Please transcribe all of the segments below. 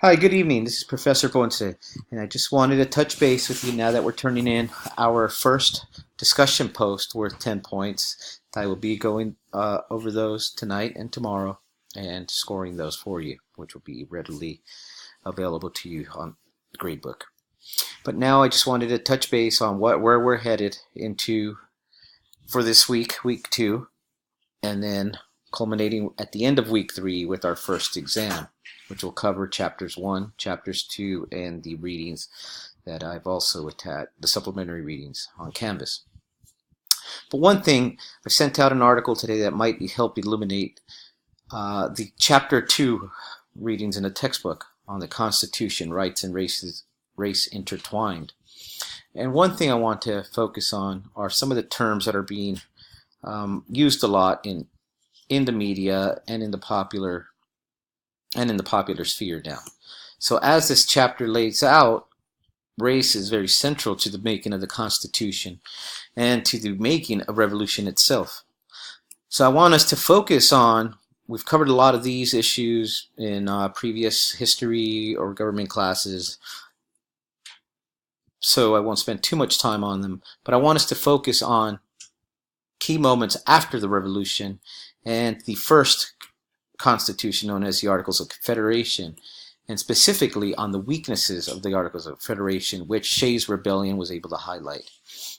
Hi, good evening. This is Professor Ponce, and I just wanted to touch base with you now that we're turning in our first discussion post worth 10 points. I will be going over those tonight and tomorrow and scoring those for you, which will be readily available to you on the gradebook. But now I just wanted to touch base on where we're headed into for this week, week two, and then culminating at the end of week three with our first exam, which will cover chapters 1, chapters 2, and the readings that I've also attached, the supplementary readings on Canvas. But one thing, I've sent out an article today that might help illuminate the chapter 2 readings in the textbook on the Constitution, rights and race intertwined. And one thing I want to focus on are some of the terms that are being used a lot in the media and in the popular sphere now. So as this chapter lays out, race is very central to the making of the Constitution and to the making of revolution itself. So I want us to focus on, we've covered a lot of these issues in previous history or government classes, so I won't spend too much time on them, but I want us to focus on key moments after the revolution and the first Constitution known as the Articles of Confederation, and specifically on the weaknesses of the Articles of Confederation, which Shays' Rebellion was able to highlight.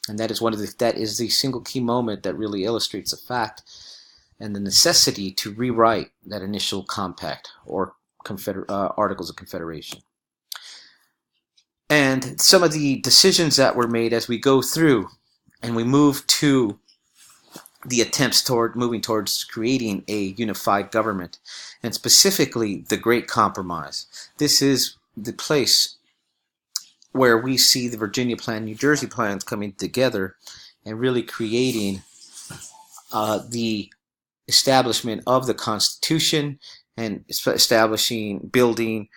And that is the single key moment that really illustrates the fact and the necessity to rewrite that initial compact or Articles of Confederation. And some of the decisions that were made as we go through and we move to the attempts moving towards creating a unified government, and specifically the Great Compromise. This is the place where we see the Virginia Plan, New Jersey plans coming together and really creating the establishment of the Constitution and building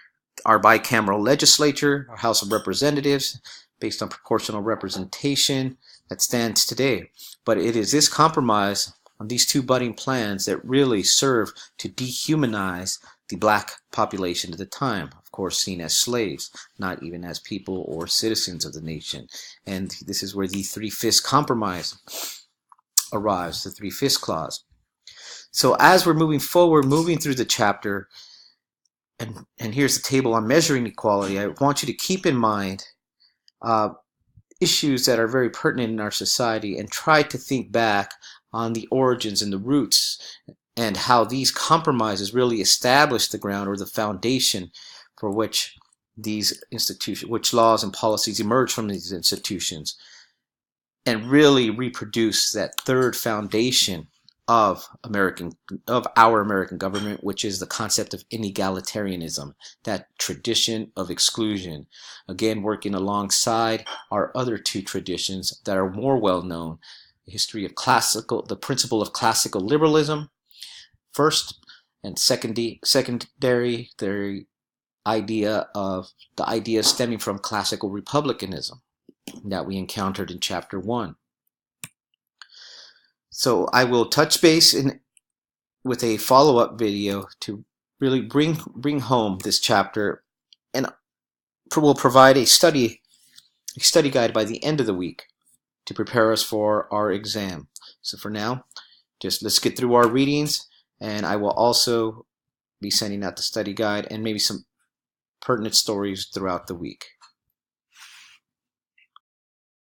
our bicameral legislature, our House of Representatives, based on proportional representation that stands today. But it is this compromise on these two budding plans that really serve to dehumanize the black population at the time, of course seen as slaves, not even as people or citizens of the nation. And this is where the Three-Fifths Compromise arrives, the Three-Fifths Clause. So as we're moving forward, moving through the chapter, and here's the table on measuring equality, I want you to keep in mind issues that are very pertinent in our society and try to think back on the origins and the roots and how these compromises really established the ground or the foundation for which these institutions, which laws and policies emerge from these institutions, and really reproduce that third foundation of our American government, which is the concept of inegalitarianism, that tradition of exclusion, again working alongside our other two traditions that are more well known, the history of the principle of classical liberalism first, and secondary the idea stemming from classical republicanism that we encountered in chapter 1. So I will touch base with a follow-up video to really bring home this chapter, and will provide a study guide by the end of the week to prepare us for our exam. So for now, just let's get through our readings, and I will also be sending out the study guide and maybe some pertinent stories throughout the week.